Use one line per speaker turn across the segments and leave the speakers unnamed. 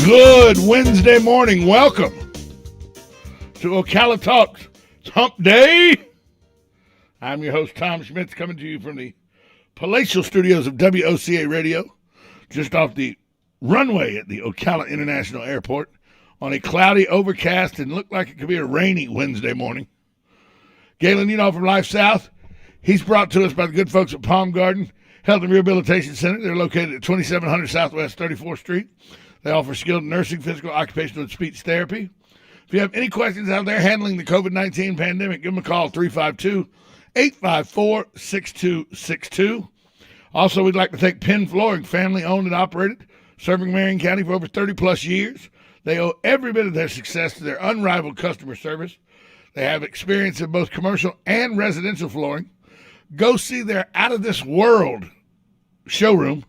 Good Wednesday morning. Welcome to Ocala Talks. It's Hump Day. I'm your host, Tom Schmitz, coming to you from the palatial studios of WOCA Radio, just off the runway at the Ocala International Airport on a cloudy, overcast, and looked like it could be a rainy Wednesday morning. Galen Udall from Life South. He's brought to us by the good folks at Palm Garden Health and Rehabilitation Center. They're located at 2700 Southwest 34th Street. They offer skilled nursing, physical, occupational, and speech therapy. If you have any questions how they're handling the COVID-19 pandemic, give them a call, 352-854-6262. Also, we'd like to thank Penn Flooring, family-owned and operated, serving Marion County for over 30-plus years. They owe every bit of their success to their unrivaled customer service. They have experience in both commercial and residential flooring. Go see their out-of-this-world showroom,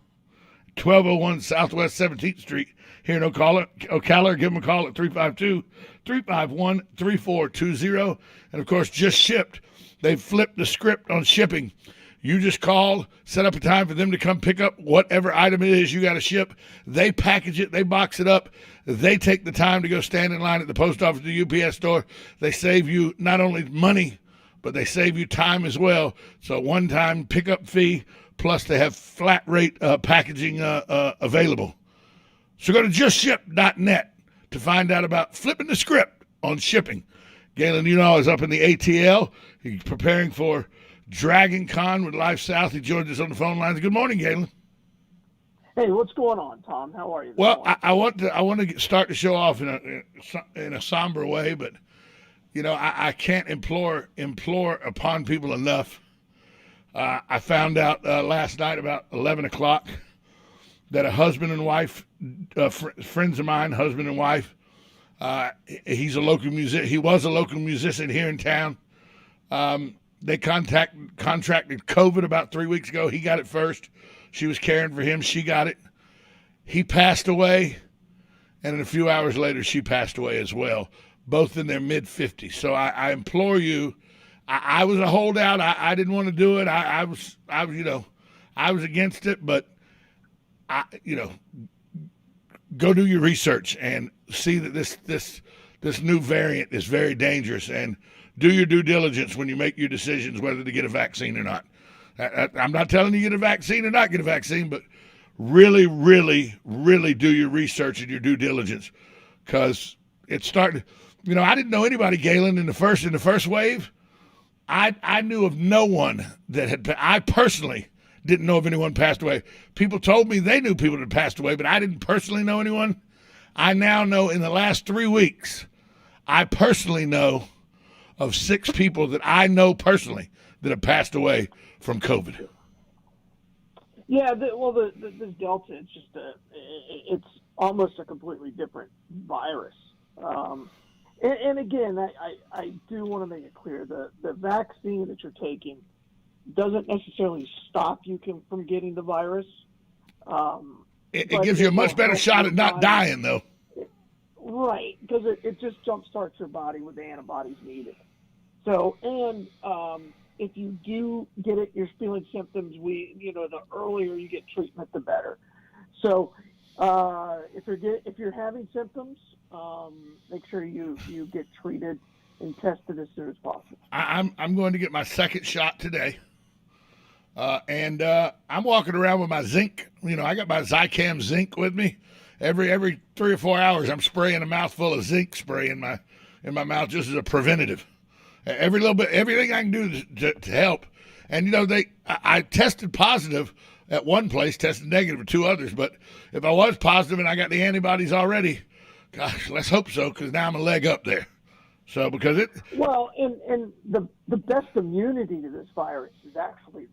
1201 Southwest 17th Street here in Ocala. Give them a call at 352-351-3420. And, of course, just shipped. They've flipped the script on shipping. You just call, set up a time for them to come pick up whatever item it is you got to ship. They package it. They box it up. They take the time to go stand in line at the post office or the UPS store. They save you not only money, but they save you time as well. So one-time pickup fee, plus they have flat rate packaging available. So go to justship.net to find out about flipping the script on shipping. Galen Udall is up in the ATL. He's preparing for Dragon Con with Life South. He joins us on the phone lines. Good morning, Galen.
Hey, what's going on, Tom? How are you?
Well, I want to start the show off in a somber way, but you know I can't implore upon people enough. I found out last night about 11 o'clock that a husband and wife, friends of mine, husband and wife, he's a local musician. He was a local musician here in town. They contracted COVID about 3 weeks ago. He got it first. She was caring for him. She got it. He passed away, and in a few hours later, she passed away as well, both in their mid-50s. So I implore you. I was a holdout. I didn't want to do it. I was against it, but go do your research and see that this new variant is very dangerous, and do your due diligence when you make your decisions whether to get a vaccine or not. I'm not telling you to get a vaccine or not get a vaccine, but really, really, really do your research and your due diligence, because it's starting. I didn't know anybody, Galen, in the first wave. I knew of no one that had. I personally didn't know of anyone passed away. People told me they knew people that had passed away, but I didn't personally know anyone. I now know in the last 3 weeks, I personally know of 6 people that I know personally that have passed away from COVID.
Yeah, this Delta, it's almost a completely different virus. And again, I do want to make it clear, the vaccine that you're taking doesn't necessarily stop you from getting the virus.
It gives you a much better shot at not dying, though.
Right, because it just jumpstarts your body with the antibodies needed. So, and if you do get it, you're feeling symptoms, the earlier you get treatment, the better. So, if you're having symptoms, make sure you get treated and tested as soon as possible.
I'm going to get my second shot today. And I'm walking around with my zinc. I got my Zicam zinc with me. Every 3 or 4 hours, I'm spraying a mouthful of zinc spray in my mouth just as a preventative. Every little bit, everything I can do to help. And I tested positive at one place, tested negative at 2 others. But if I was positive and I got the antibodies already, gosh, let's hope so, because now I'm a leg up there. So because it.
Well, and the best immunity to this virus is actually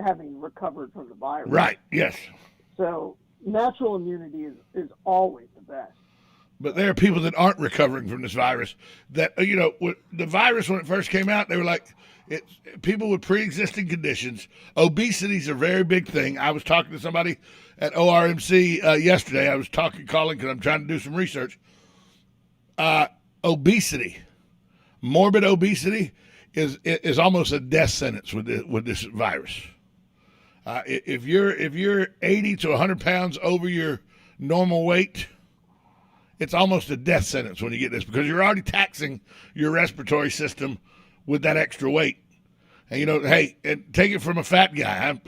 having recovered from the virus.
Right. Yes.
So natural immunity is always the best.
But there are people that aren't recovering from this virus that, the virus, when it first came out, they were like, people with pre-existing conditions. Obesity is a very big thing. I was talking to somebody at ORMC yesterday. I was calling because I'm trying to do some research. Obesity, morbid obesity is almost a death sentence with this virus. If you're 80 to 100 pounds over your normal weight, it's almost a death sentence when you get this because you're already taxing your respiratory system with that extra weight. And hey, take it from a fat guy.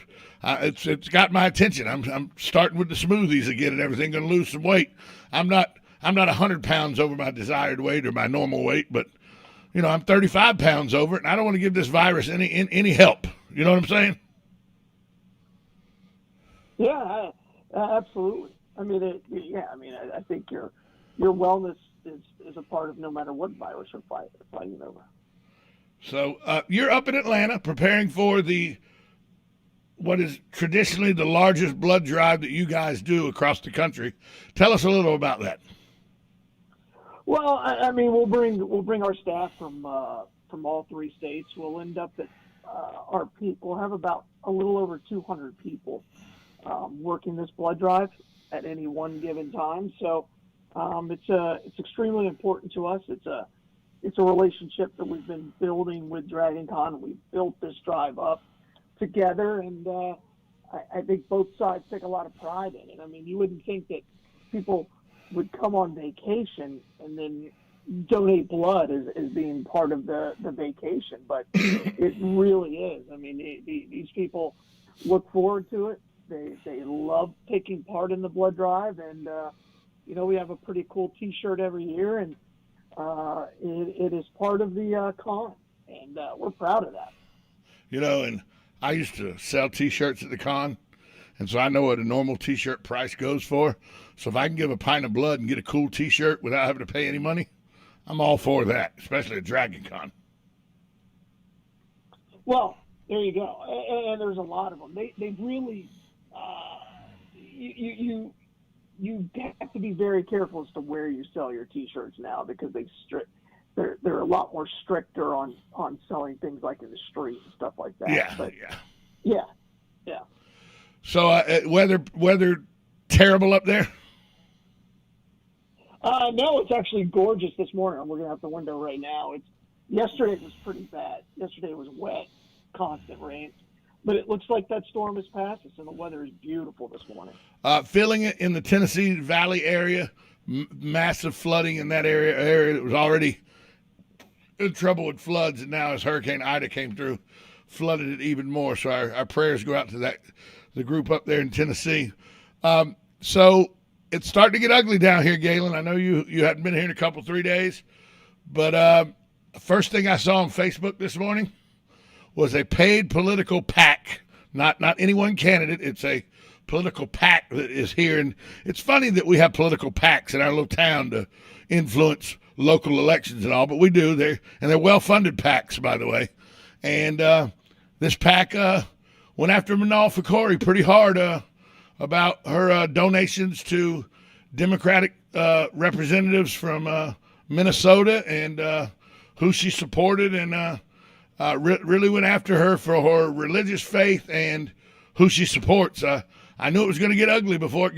It's got my attention. I'm starting with the smoothies again and everything. Going to lose some weight. I'm not 100 pounds over my desired weight or my normal weight, but I'm 35 pounds over it, and I don't want to give this virus any help. You know what I'm saying?
Yeah, absolutely. I mean, I think your wellness is a part of no matter what virus you're fighting over.
So you're up in Atlanta preparing for what is traditionally the largest blood drive that you guys do across the country. Tell us a little about that.
Well, I mean, we'll bring our staff from all three states. We'll end up at our peak. We'll have about a little over 200 people working this blood drive at any one given time. So it's extremely important to us. It's a relationship that we've been building with Dragon Con. We've built this drive up together, and I think both sides take a lot of pride in it. I mean, you wouldn't think that people would come on vacation and then donate blood as being part of the vacation, but it really is. I mean, these people look forward to it. They love taking part in the blood drive, and we have a pretty cool T-shirt every year, and it is part of the con, and we're proud of that.
And I used to sell T-shirts at the con, and so I know what a normal T-shirt price goes for. So if I can give a pint of blood and get a cool T-shirt without having to pay any money, I'm all for that, especially at Dragon Con.
Well, there you go. And there's a lot of them. They really, you have to be very careful as to where you sell your T-shirts now because they're a lot more stricter on selling things like in the street and stuff like that. Yeah.
So weather terrible up there?
No, it's actually gorgeous this morning. I'm looking out the window right now. Yesterday it was pretty bad. Yesterday it was wet, constant rain. But it looks like that storm has passed us, and the weather is beautiful this morning.
Feeling it in the Tennessee Valley area, massive flooding in that area that was already in trouble with floods, and now as Hurricane Ida came through, flooded it even more. So our prayers go out to the group up there in Tennessee. So it's starting to get ugly down here, Galen. I know you hadn't been here in a 3 days, but first thing I saw on Facebook this morning was a paid political PAC, not any one candidate. It's a political PAC that is here, and it's funny that we have political PACs in our little town to influence local elections and all, but we do. They're well-funded PACs, by the way. And this PAC went after Manal Fakori pretty hard about her donations to Democratic representatives from Minnesota and who she supported, and really went after her for her religious faith and who she supports. I knew it was going to get ugly before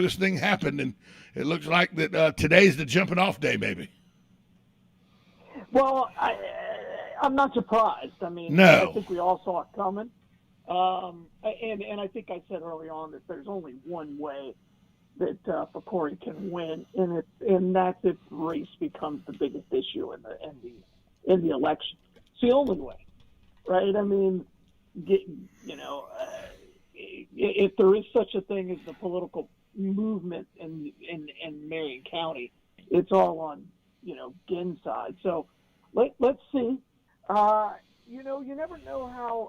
this thing happened, and it looks like that today's the jumping off day, maybe.
Well, I'm not surprised. I mean,
no.
I think we all saw it coming. And I think I said early on that there's only one way that Fakori can win, and that's if race becomes the biggest issue in the election. It's the only way, right? I mean, if there is such a thing as the political movement in Marion County, it's all on Ginn's side. So let's see. You never know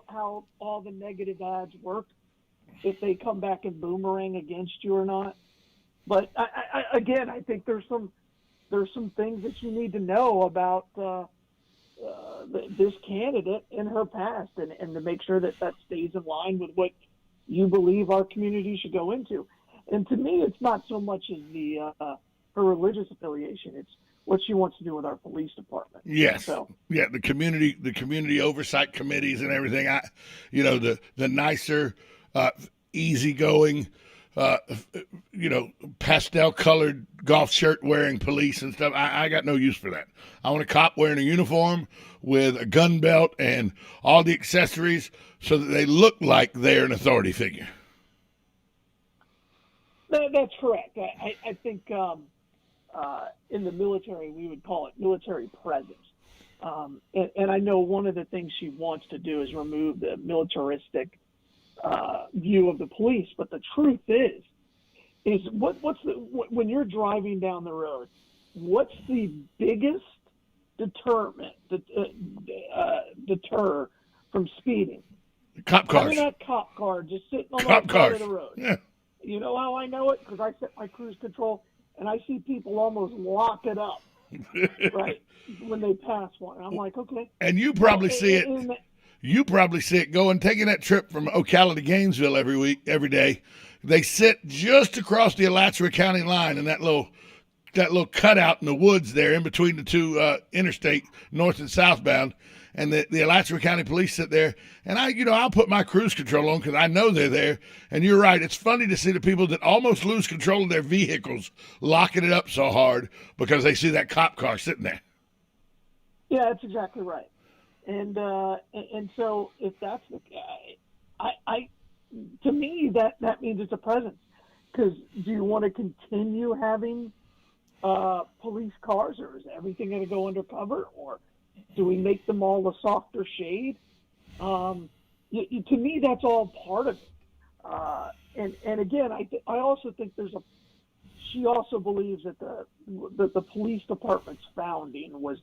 how all the negative ads work, if they come back and boomerang against you or not. But I think there's some things that you need to know about this candidate in her past, and to make sure that stays in line with what you believe our community should go into. And to me, it's not so much as her religious affiliation; it's what she wants to do with our police department.
Yes. So, yeah, the community oversight committees and everything. The nicer, easygoing, pastel colored golf shirt wearing police and stuff. I got no use for that. I want a cop wearing a uniform with a gun belt and all the accessories so that they look like they're an authority figure.
That's correct. I think in the military, we would call it military presence. And I know one of the things she wants to do is remove the militaristic view of the police. But the truth is when you're driving down the road, what's the biggest deter from speeding?
Cop cars.
Having that cop car just sitting on
Cop
the side
cars.
of the road.
Yeah.
You know how I know it? Because I set my cruise control and I see people almost lock it up, right, when they pass one. I'm like, okay.
And you probably see it. You probably see it taking that trip from Ocala to Gainesville every day. They sit just across the Alachua County line in that little cutout in the woods there in between the two interstate, north and southbound. And the Alachua County police sit there, and I'll put my cruise control on because I know they're there. And you're right, it's funny to see the people that almost lose control of their vehicles locking it up so hard because they see that cop car sitting there.
Yeah, that's exactly right. And so if that's the I to me that means it's a presence. Because do you want to continue having police cars, or is everything going to go undercover, or do we make them all a softer shade? To me, that's all part of it. And again, I also think she also believes that the police department's founding was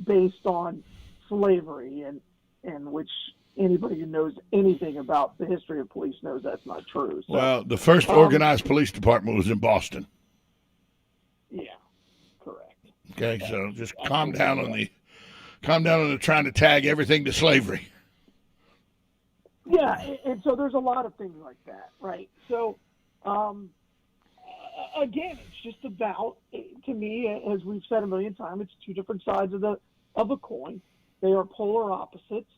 based on slavery, and which anybody who knows anything about the history of police knows that's not true. So,
well, the first organized police department was in Boston.
Yeah, correct.
Okay, so just calm down on the trying to tag everything to slavery.
Yeah, and so there's a lot of things like that, right? So, again, it's just about, to me, as we've said a million times, it's two different sides of a coin. They are polar opposites,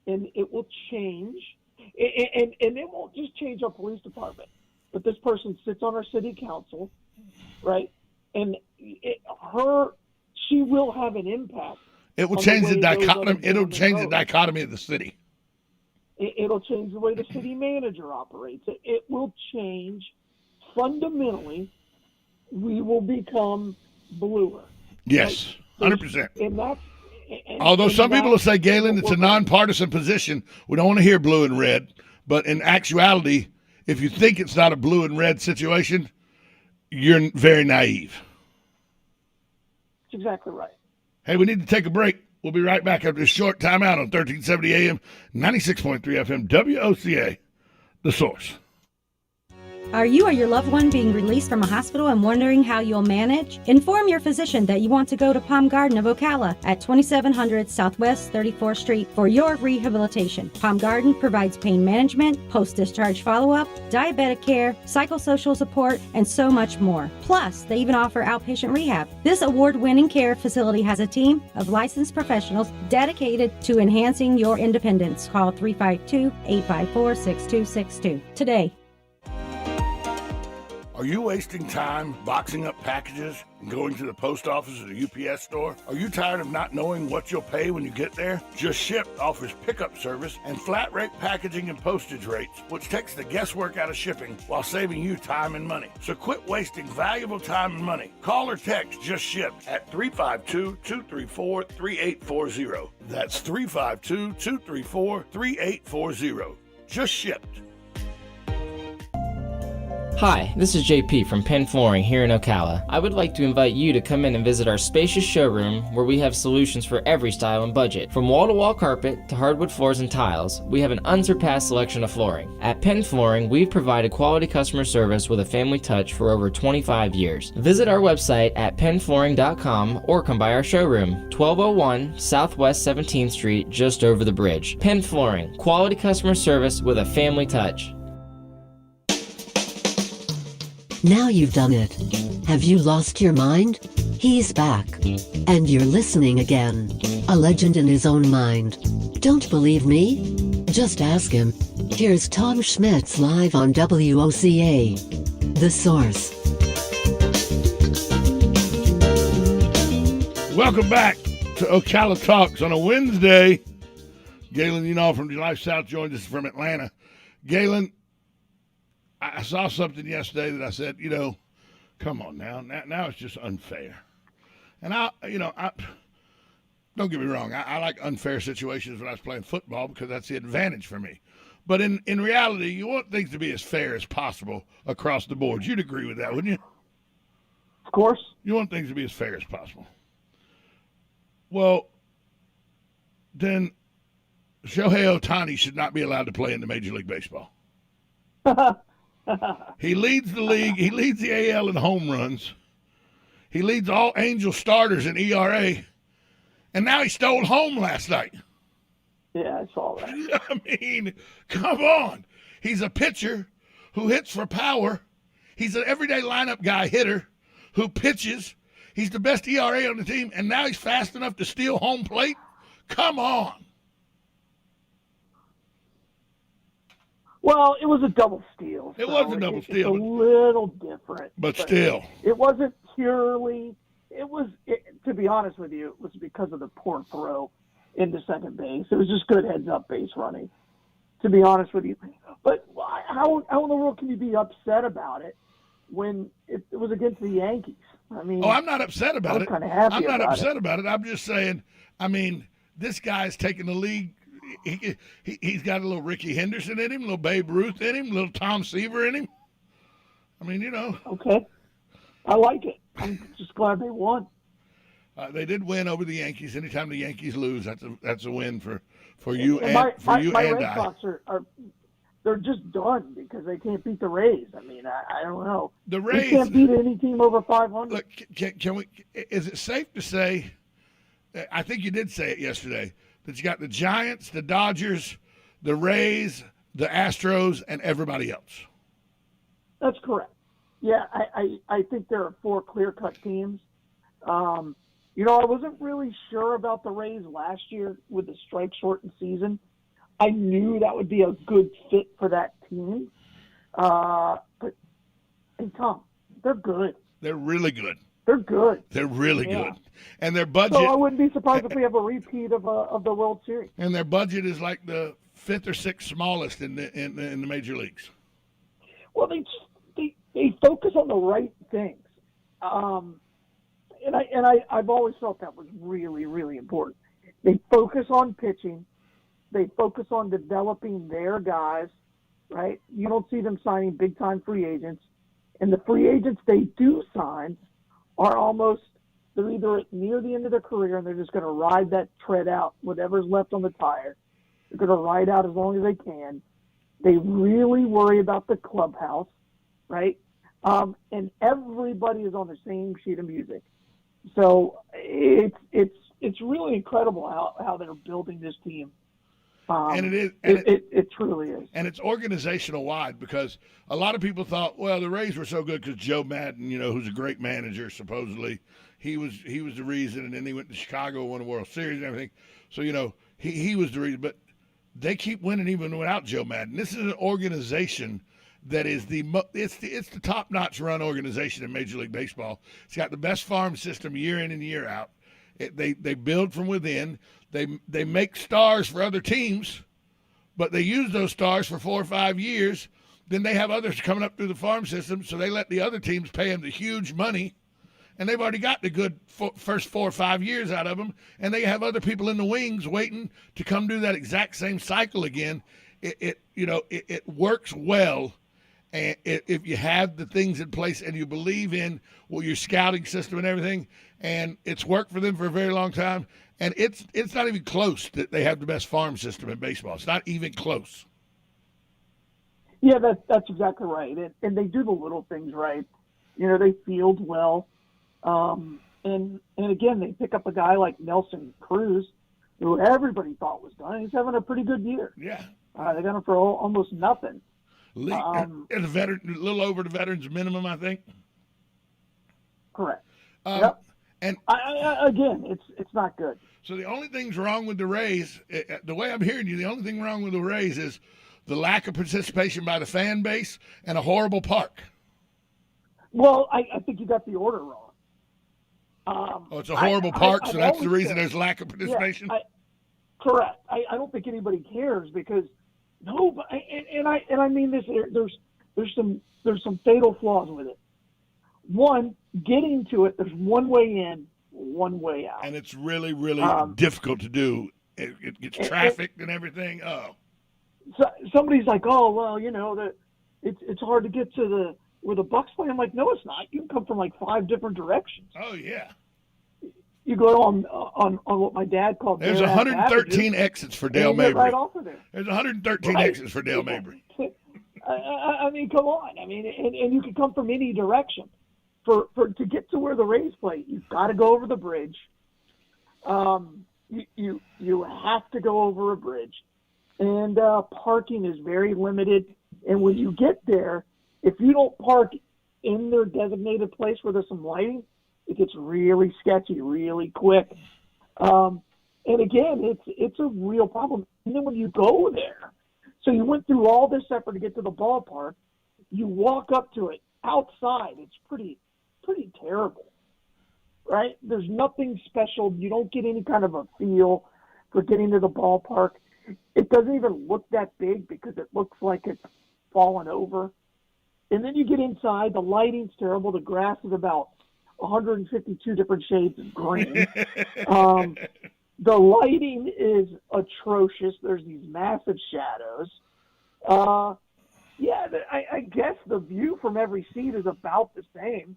and it will change. And it won't just change our police department, but this person sits on our city council, right? And she will have an impact.
It will change the dichotomy. It'll change the dichotomy of the city.
It'll change the way the city manager operates. It will change fundamentally. We will become bluer.
Yes, 100%.
And that's.
Although some people will say, Galen, it's a nonpartisan position. We don't want to hear blue and red. But in actuality, if you think it's not a blue and red situation, you're very naive.
That's exactly right.
Hey, we need to take a break. We'll be right back after a short timeout on 1370 AM, 96.3 FM, WOCA, The Source.
Are you or your loved one being released from a hospital and wondering how you'll manage? Inform your physician that you want to go to Palm Garden of Ocala at 2700 Southwest 34th Street for your rehabilitation. Palm Garden provides pain management, post-discharge follow-up, diabetic care, psychosocial support, and so much more. Plus, they even offer outpatient rehab. This award-winning care facility has a team of licensed professionals dedicated to enhancing your independence. Call 352-854-6262 today.
Are you wasting time boxing up packages and going to the post office or the UPS store? Are you tired of not knowing what you'll pay when you get there? Just Ship offers pickup service and flat rate packaging and postage rates, which takes the guesswork out of shipping while saving you time and money. So quit wasting valuable time and money. Call or text Just Ship at 352-234-3840. That's 352-234-3840. Just Shipped.
Hi, this is JP from Penn Flooring here in Ocala. I would like to invite you to come in and visit our spacious showroom where we have solutions for every style and budget. From wall-to-wall carpet to hardwood floors and tiles, we have an unsurpassed selection of flooring. At Penn Flooring, we've provided quality customer service with a family touch for over 25 years. Visit our website at pennflooring.com or come by our showroom, 1201 Southwest 17th Street, just over the bridge. Penn Flooring, quality customer service with a family touch.
Now you've done it. Have you lost your mind? He's back. And you're listening again. A legend in his own mind. Don't believe me? Just ask him. Here's Tom Schmitz live on WOCA. The Source.
Welcome back to Ocala Talks on a Wednesday. Galen Unal from Life South joins us from Atlanta. Galen, I saw something yesterday that I said, Come on now. Now it's just unfair. And I don't get me wrong. I like unfair situations when I was playing football because that's the advantage for me. But in reality, you want things to be as fair as possible across the board. You'd agree with that, wouldn't you?
Of course.
You want things to be as fair as possible. Well, then Shohei Ohtani should not be allowed to play in the Major League Baseball. He leads the league. He leads the AL in home runs. He leads all Angel starters in ERA. And now he stole home last night.
Yeah, I saw that.
I mean, come on. He's a pitcher who hits for power. He's an everyday lineup guy hitter who pitches. He's the best ERA on the team, and now he's fast enough to steal home plate? Come on.
Well, it was a double steal.
It was a double steal.
It's a little different.
But still.
It wasn't purely to be honest with you, it was because of the poor throw into second base. It was just good heads-up base running, to be honest with you. But how in the world can you be upset about it when it was against the Yankees? I mean,
I'm not upset about it.
I'm kind of happy
I'm not
about
upset about it. I'm just saying, I mean, this guy's taking the league. He's got a little Ricky Henderson in him, a little Babe Ruth in him, a little Tom Seaver in him. I mean,
Okay. I like it. I'm just glad they won.
They did win over the Yankees. Anytime the Yankees lose, that's a win for you and
my
Red
I. Sox they're just done because they can't beat the Rays. I mean, I don't know.
The Rays
they can't beat any team over 500.
Look, can we? Is it safe to say? I think you did say it yesterday that you got the Giants, the Dodgers, the Rays, the Astros, and everybody else.
That's correct. Yeah, I think there are 4 clear-cut teams. I wasn't really sure about the Rays last year with the strike-shortened season. I knew that would be a good fit for that team. But, hey, Tom, they're good.
They're really good.
They're good.
They're really good. And their budget.
So I wouldn't be surprised if we have a repeat of the World Series.
And their budget is like the 5th or 6th smallest in the major leagues.
Well, they focus on the right things. And I've always felt that was really, really important. They focus on pitching. They focus on developing their guys, right? You don't see them signing big-time free agents. And the free agents they do sign are they're either near the end of their career and they're just going to ride that tread out, whatever's left on the tire. They're going to ride out as long as they can. They really worry about the clubhouse, right? And everybody is on the same sheet of music. So it's really incredible how they're building this team.
And it is.
It truly is.
And it's organizational wide because a lot of people thought, well, the Rays were so good because Joe Madden, who's a great manager, supposedly he was the reason. And then he went to Chicago, won a World Series and everything. So he was the reason. But they keep winning even without Joe Madden. This is an organization that is it's the top-notch run organization in Major League Baseball. It's got the best farm system year in and year out. They build from within. They make stars for other teams, but they use those stars for 4 or 5 years. Then they have others coming up through the farm system, so they let the other teams pay them the huge money, and they've already got the good first 4 or 5 years out of them, and they have other people in the wings waiting to come do that exact same cycle again. It works well. And if you have the things in place and you believe in your scouting system and everything, and it's worked for them for a very long time, and it's not even close that they have the best farm system in baseball. It's not even close.
Yeah, that's exactly right. And they do the little things right. They field well. And again, they pick up a guy like Nelson Cruz, who everybody thought was done. He's having a pretty good year.
Yeah.
They got him for almost nothing.
And a little over the veterans minimum, I think.
Correct.
Yep. And
again, it's not good.
So the only thing's wrong with the Rays, the way I'm hearing you, the only thing wrong with the Rays is the lack of participation by the fan base and a horrible park.
Well, I think you got the order wrong.
It's a horrible park, so that's the reason there's lack of participation?
Yeah, correct. I don't think anybody cares because I mean this. There's some fatal flaws with it. one, getting to it, there's one way in, one way out.
And it's really, really difficult to do. It gets trafficked and everything. Oh.
So somebody's like, oh, well, it's hard to get to where the Bucks play. I'm like, no, it's not. You can come from like 5 different directions.
Oh, yeah.
You go on what my dad called.
There's 113 exits for Dale Mabry.
Right off of there.
There's 113 exits for Dale Mabry.
I mean, come on. I mean, and you can come from any direction. To get to where the Rays play, you've got to go over the bridge. You have to go over a bridge, and parking is very limited. And when you get there, if you don't park in their designated place where there's some lighting, it gets really sketchy really quick. And again, it's a real problem. And then when you go there, so you went through all this effort to get to the ballpark, you walk up to it outside. It's pretty terrible, right? There's nothing special. You don't get any kind of a feel for getting to the ballpark. It doesn't even look that big because it looks like it's fallen over. And then you get inside, the lighting's terrible. The grass is about 152 different shades of green. The lighting is atrocious. There's these massive shadows. I guess the view from every seat is about the same.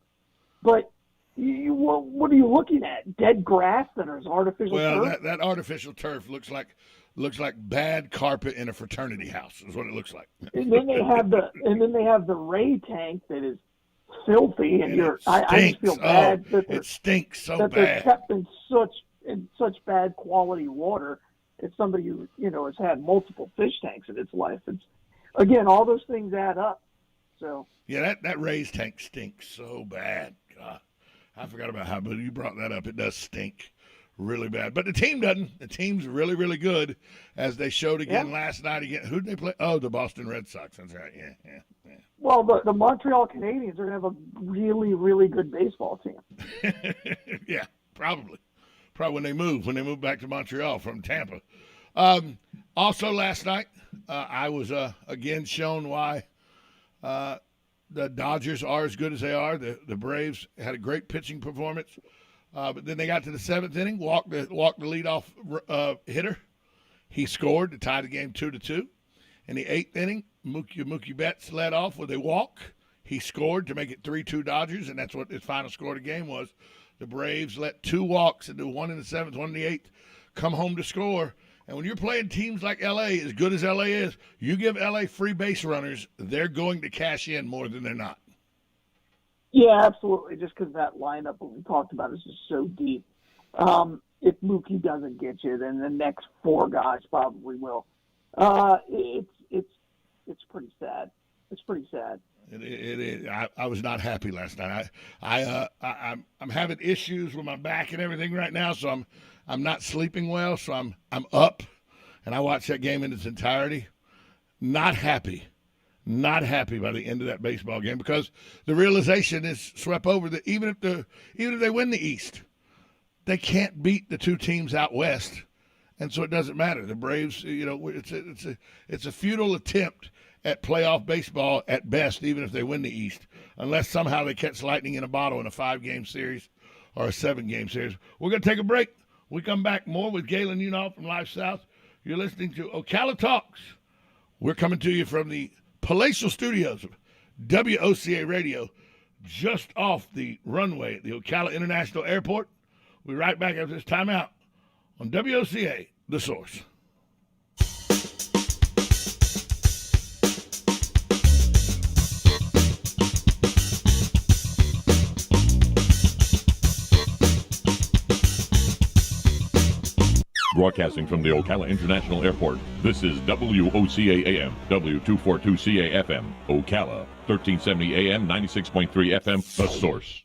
But what are you looking at? Dead grass that is artificial turf?
Well, that artificial turf looks like bad carpet in a fraternity house. Is what it looks like.
And then they have the Ray tank that is filthy, and I just feel bad that
it stinks so
that
bad.
They're kept in such bad quality water. As somebody who has had multiple fish tanks in its life, it's again all those things add up. So
yeah, that Rays tank stinks so bad. God, I forgot about how, but you brought that up. It does stink really bad. But the team doesn't. The team's really, really good, as they showed again last night. Again, who did they play? Oh, the Boston Red Sox. That's right. Yeah.
Well, the Montreal Canadiens are going to have a really, really good baseball team.
Yeah, probably when they move back to Montreal from Tampa. Also last night, I was again shown why the Dodgers are as good as they are. The Braves had a great pitching performance, but then they got to the 7th inning, walked the leadoff hitter. He scored to tie the game 2-2. In the 8th inning, Mookie Betts led off with a walk. He scored to make it 3-2 Dodgers, and that's what his final score of the game was. The Braves let 2 walks into 1 in the 7th, 1 in the 8th, come home to score. And when you're playing teams like L.A., as good as L.A. is, you give L.A. free base runners, they're going to cash in more than they're not.
Yeah, absolutely, just because that lineup, what we talked about, is just so deep. If Mookie doesn't get you, then the next 4 guys probably will. It's pretty sad. It's pretty sad.
It is. I was not happy last night. I'm having issues with my back and everything right now, so I'm not sleeping well. So I'm up, and I watched that game in its entirety. Not happy by the end of that baseball game, because the realization is swept over that even if they win the East, they can't beat the 2 teams out west, and so it doesn't matter. The Braves, it's a futile attempt at playoff baseball at best, even if they win the East, unless somehow they catch lightning in a bottle in a 5-game series or a 7-game series. We're going to take a break. We come back more with Galen Unall from Live South. You're listening to Ocala Talks. We're coming to you from the palatial studios of WOCA Radio, just off the runway at the Ocala International Airport. We'll be right back after this timeout on WOCA, The Source.
Broadcasting from the Ocala International Airport, this is WOCA AM, W242CA FM, Ocala, 1370 AM, 96.3 FM, The Source.